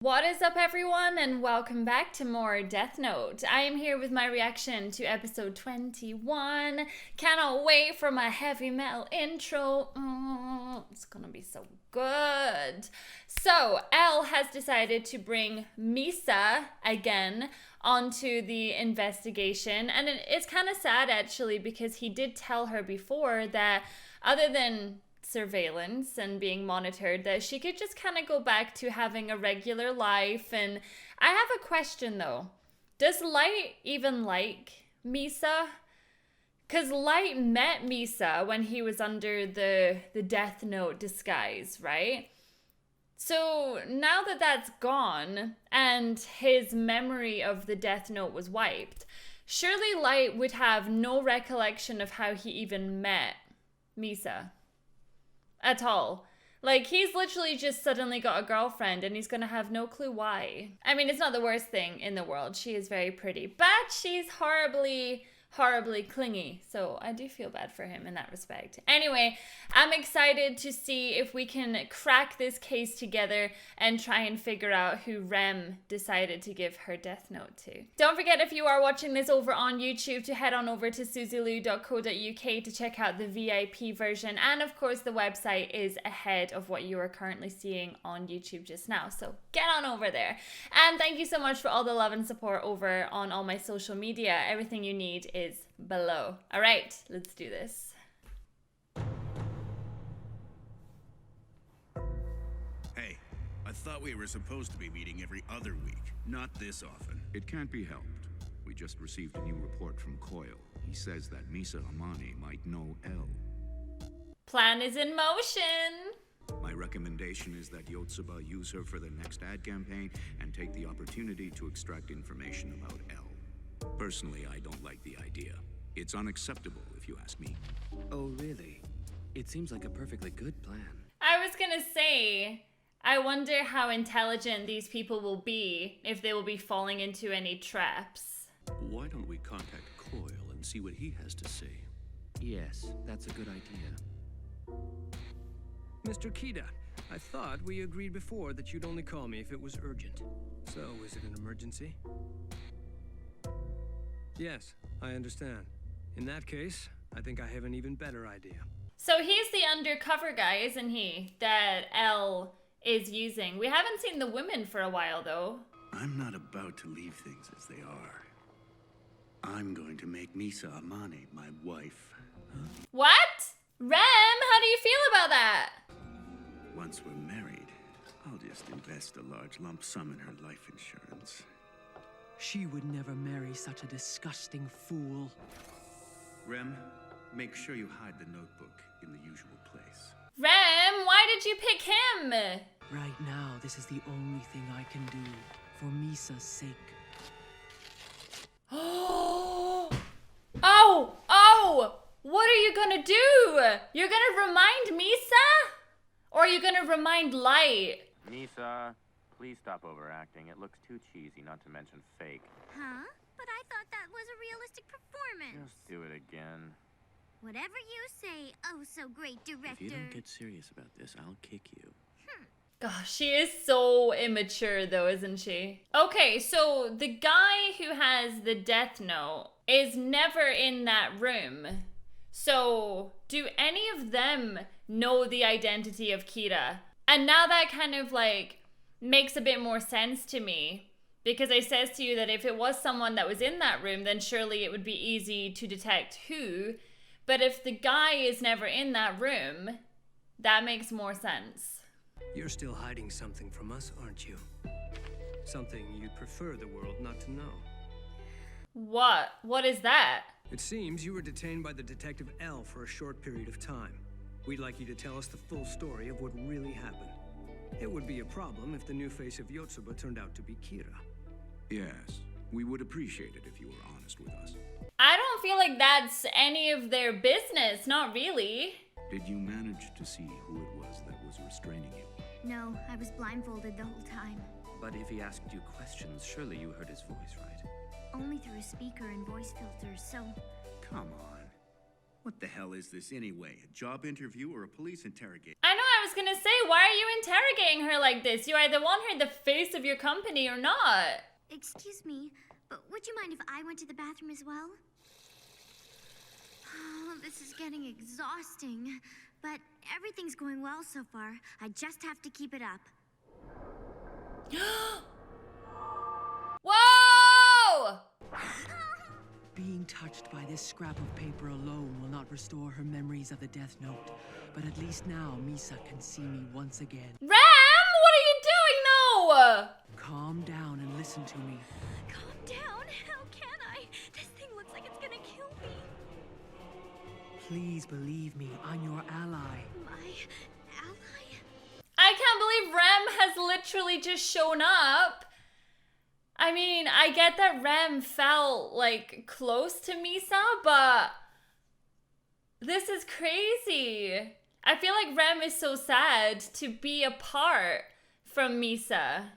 What is up, everyone, and welcome back to more Death Note. I am here with my reaction to episode 21. Cannot wait for my heavy metal intro. It's gonna be so good. So, L has decided to bring Misa again onto the investigation, and it's kind of sad actually because he did tell her before that other than surveillance and being monitored, that she could just kind of go back to having a regular life. And I have a question though. Does Light even like Misa? Because Light met Misa when he was under the Death Note disguise, right? So now that that's gone and his memory of the Death Note was wiped, surely Light would have no recollection of how he even met Misa at all. Like, he's literally just suddenly got a girlfriend and he's gonna have no clue why. I mean, it's not the worst thing in the world. She is very pretty, but she's horribly clingy. So I do feel bad for him in that respect. Anyway, I'm excited to see if we can crack this case together and try and figure out who Rem decided to give her death note to. Don't forget, if you are watching this over on YouTube, to head on over to suzylu.co.uk to check out the VIP version. And of course, the website is ahead of what you are currently seeing on YouTube just now. So get on over there. And thank you so much for all the love and support over on all my social media. Everything you need is below. All right, let's do this. Hey, I thought we were supposed to be meeting every other week, not this often. It can't be helped. We just received a new report from Coyle. He says that Misa Amane might know L. Plan is in motion. My recommendation is that Yotsuba use her for the next ad campaign and take the opportunity to extract information about L. Personally, I don't like the idea. It's unacceptable, if you ask me. Oh, really? It seems like a perfectly good plan. I was gonna say, I wonder how intelligent these people will be, if they will be falling into any traps. Why don't we contact Coyle and see what he has to say? Yes, that's a good idea. Mr. Kida, I thought we agreed before that you'd only call me if it was urgent. So, is it an emergency? Yes, I understand. In that case, I think I have an even better idea. So he's the undercover guy, isn't he, that L is using. We haven't seen the women for a while, though. I'm not about to leave things as they are. I'm going to make Misa Amane my wife. What? Rem, how do you feel about that? Once we're married, I'll just invest a large lump sum in her life insurance. She would never marry such a disgusting fool. Rem, make sure you hide the notebook in the usual place. Rem, why did you pick him? Right now, this is the only thing I can do for Misa's sake. Oh! What are you gonna do? You're gonna remind Misa? Or are you gonna remind Light? Misa, please stop overacting. It looks too cheesy, not to mention fake. Huh? But I thought that was a realistic performance. Just do it again. Whatever you say, oh so great director. If you don't get serious about this, I'll kick you. Gosh, she is so immature though, isn't she? Okay, so the guy who has the death note is never in that room. So do any of them know the identity of Kira? And now that kind of like makes a bit more sense to me, because I says to you that if it was someone that was in that room, then surely it would be easy to detect who. But if the guy is never in that room, that makes more sense. You're still hiding something from us, aren't you? Something you'd prefer the world not to know. What? What is that? It seems you were detained by the Detective L for a short period of time. We'd like you to tell us the full story of what really happened. It would be a problem if the new face of Yotsuba turned out to be Kira. Yes, we would appreciate it if you were honest with us. I don't feel like that's any of their business, not really. Did you manage to see who it was that was restraining you? No, I was blindfolded the whole time. But if he asked you questions, surely you heard his voice, right? Only through a speaker and voice filters, so... Come on. What the hell is this anyway? A job interview or a police interrogation? I know I was gonna say, why are you interrogating her like this? You either want her the face of your company or not. Excuse me, but would you mind if I went to the bathroom as well? Oh, this is getting exhausting. But everything's going well so far. I just have to keep it up. Whoa! Being touched by this scrap of paper alone will not restore her memories of the Death Note. But at least now Misa can see me once again. Ram, what are you doing? No! Calm down and listen to me. Calm down. How can I? This thing looks like it's gonna kill me. Please believe me, I'm your ally. My ally? I can't believe Rem has literally just shown up. I mean, I get that Rem felt like close to Misa, but this is crazy. I feel like Rem is so sad to be apart from Misa.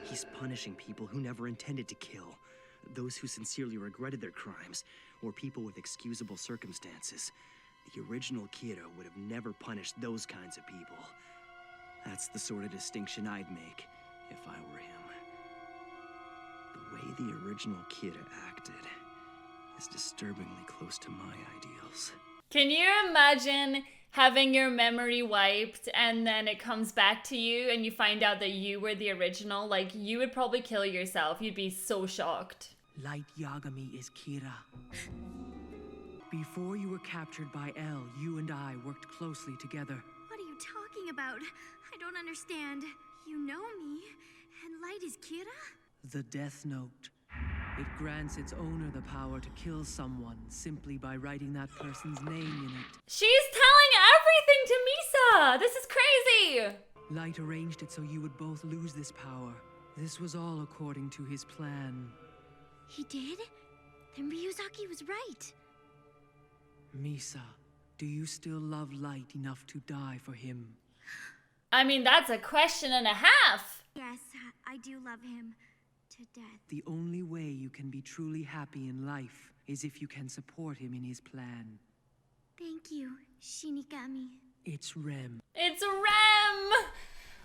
He's punishing people who never intended to kill, those who sincerely regretted their crimes, or people with excusable circumstances. The original Kira would have never punished those kinds of people. That's the sort of distinction I'd make if I were him. The way the original Kira acted is disturbingly close to my ideals. Can you imagine having your memory wiped and then it comes back to you and you find out that you were the original? Like, you would probably kill yourself. You'd be so shocked. Light Yagami is Kira. Before you were captured by L, you and I worked closely together. What are you talking about? I don't understand. You know me, and Light is Kira? The Death Note. It grants its owner the power to kill someone simply by writing that person's name in it. She's telling everything to Misa! This is crazy! Light arranged it so you would both lose this power. This was all according to his plan. He did? Then Ryuzaki was right. Misa, do you still love Light enough to die for him? I mean, that's a question and a half. Yes, I do love him. To death. The only way you can be truly happy in life is if you can support him in his plan. Thank you, Shinigami. It's Rem. It's Rem!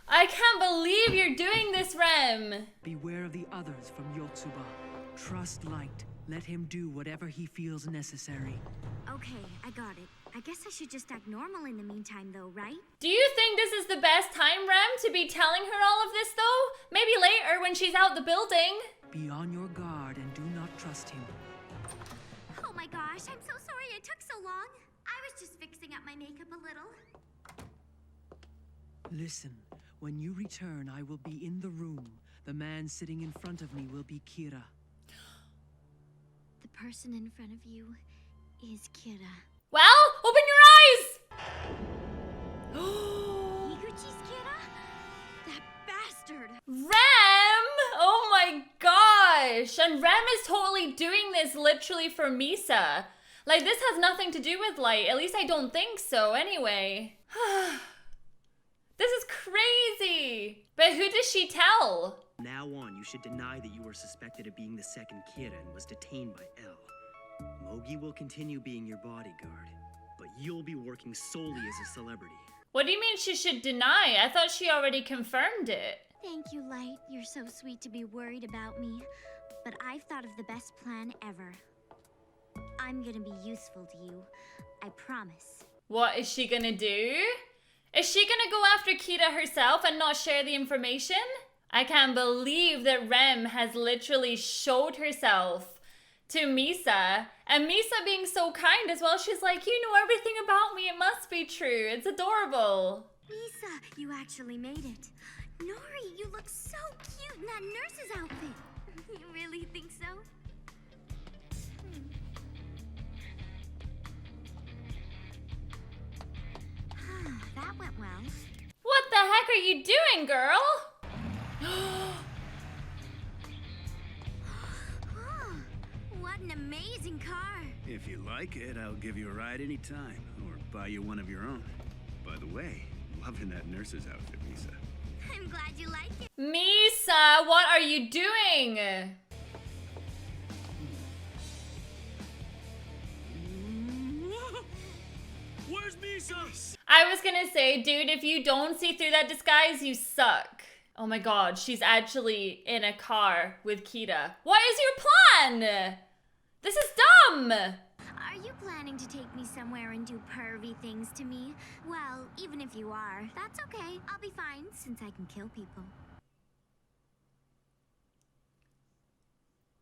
I can't believe you're doing this, Rem! Beware of the others from Yotsuba. Trust Light. Let him do whatever he feels necessary. Okay, I got it. I guess I should just act normal in the meantime, though, right? Do you think this is the best time, Rem, to be telling her all of this, though? Maybe later when she's out the building. Be on your guard and do not trust him. Oh my gosh, I'm so sorry it took so long. I was just fixing up my makeup a little. Listen, when you return, I will be in the room. The man sitting in front of me will be Kira. The person in front of you is Kira. Well, open your eyes! Higuchi's Kira? That bastard! Rem! Oh my gosh! And Rem is totally doing this literally for Misa. Like, this has nothing to do with Light. At least I don't think so, anyway. This is crazy! But who does she tell? From now on, you should deny that you were suspected of being the second Kira and was detained by L. Mogi will continue being your bodyguard, but you'll be working solely as a celebrity. What do you mean she should deny? I thought she already confirmed it. Thank you, Light. You're so sweet to be worried about me. But I've thought of the best plan ever. I'm gonna be useful to you. I promise. What is she gonna do? Is she gonna go after Kira herself and not share the information? I can't believe that Rem has literally showed herself to Misa, and Misa being so kind as well. She's like, you know everything about me, it must be true. It's adorable. Misa, you actually made it. Nori, you look so cute in that nurse's outfit. You really think so? That went well. What the heck are you doing, girl? What an amazing car. If you like it, I'll give you a ride anytime, or buy you one of your own. By the way, loving that nurse's outfit, Misa. I'm glad you like it. Misa, what are you doing? Where's Misa? I was gonna say, dude, if you don't see through that disguise, you suck. Oh my god, she's actually in a car with Kira. What is your plan? This is dumb! Are you planning to take me somewhere and do pervy things to me? Well, even if you are, that's okay. I'll be fine since I can kill people.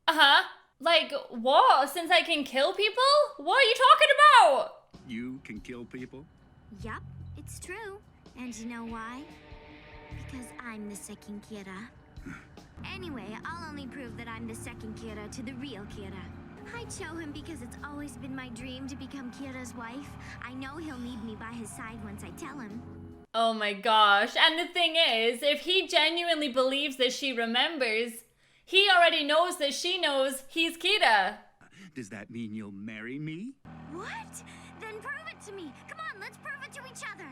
Uh-huh. Like, what? Since I can kill people? What are you talking about? You can kill people? Yup, it's true. And you know why? Because I'm the second Kira. Anyway, I'll only prove that I'm the second Kira to the real Kira. I'd show him because it's always been my dream to become Kira's wife. I know he'll need me by his side once I tell him. Oh my gosh. And the thing is, if he genuinely believes that she remembers, he already knows that she knows he's Kira. Does that mean you'll marry me? What? Then prove it to me. Come on, let's prove it to each other.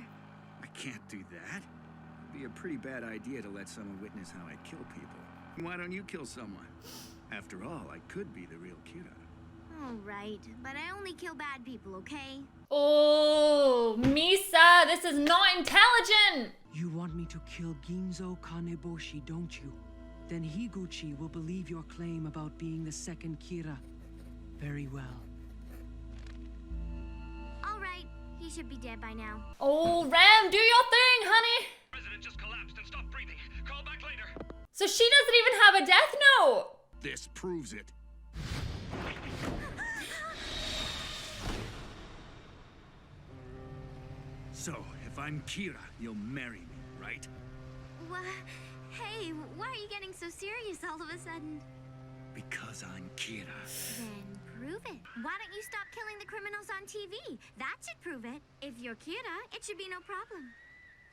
I can't do that. It'd be a pretty bad idea to let someone witness how I kill people. Why don't you kill someone? After all, I could be the real Kira. All right, but I only kill bad people, okay? Oh, Misa, this is not intelligent. You want me to kill Ginzo Kaneboshi, don't you? Then Higuchi will believe your claim about being the second Kira. Very well. All right, he should be dead by now. Oh, Rem, do your thing, honey. President just collapsed and stopped breathing. Call back later. So she doesn't even have a death note. This proves it. So, if I'm Kira, you'll marry me, right? What? Hey, why are you getting so serious all of a sudden? Because I'm Kira. Then prove it. Why don't you stop killing the criminals on TV? That should prove it. If you're Kira, it should be no problem.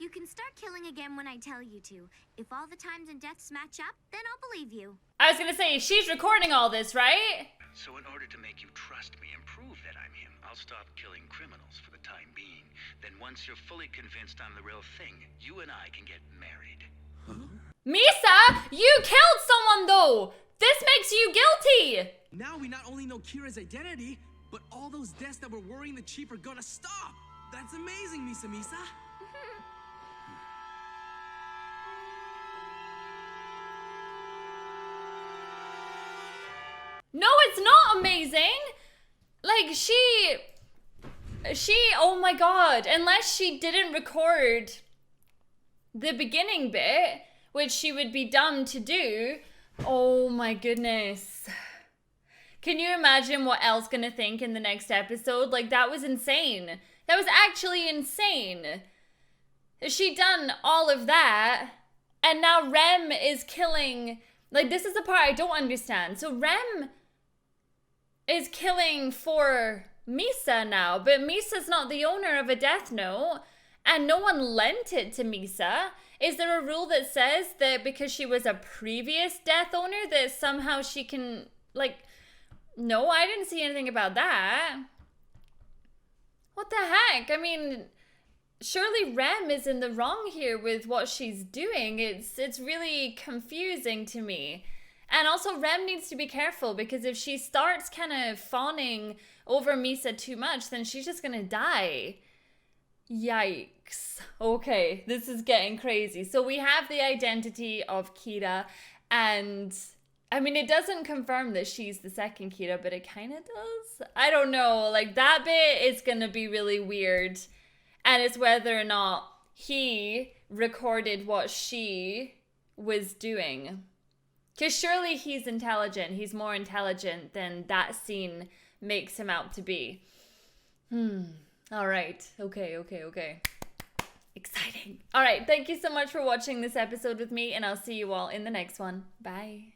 You can start killing again when I tell you to. If all the times and deaths match up, then I'll believe you. I was gonna say, she's recording all this, right? So in order to make you trust me and prove that I'm him, I'll stop killing criminals for the time being. Then once you're fully convinced I'm the real thing, you and I can get married. Huh? Misa, you killed someone though! This makes you guilty! Now we not only know Kira's identity, but all those deaths that were worrying the chief are gonna stop! That's amazing, Misa. No, it's not amazing! Like, she, oh my god, unless she didn't record the beginning bit, which she would be dumb to do, oh my goodness. Can you imagine what Elle's gonna think in the next episode? Like, that was insane. That was actually insane. She done all of that, and now Rem is killing, like, this is the part I don't understand. So Rem is killing for Misa now, but Misa's not the owner of a Death Note, and no one lent it to Misa. Is there a rule that says that because she was a previous Death owner that somehow she can, like, no, I didn't see anything about that. What the heck? I mean, surely Rem is in the wrong here with what she's doing. It's really confusing to me. And also, Rem needs to be careful, because if she starts kind of fawning over Misa too much, then she's just gonna die. Yikes. Okay, this is getting crazy. So we have the identity of Kira, and I mean, it doesn't confirm that she's the second Kira, but it kind of does. I don't know, like, that bit is gonna be really weird, and it's whether or not he recorded what she was doing. Because surely he's intelligent. He's more intelligent than that scene makes him out to be. All right. Okay. Exciting. All right. Thank you so much for watching this episode with me, and I'll see you all in the next one. Bye.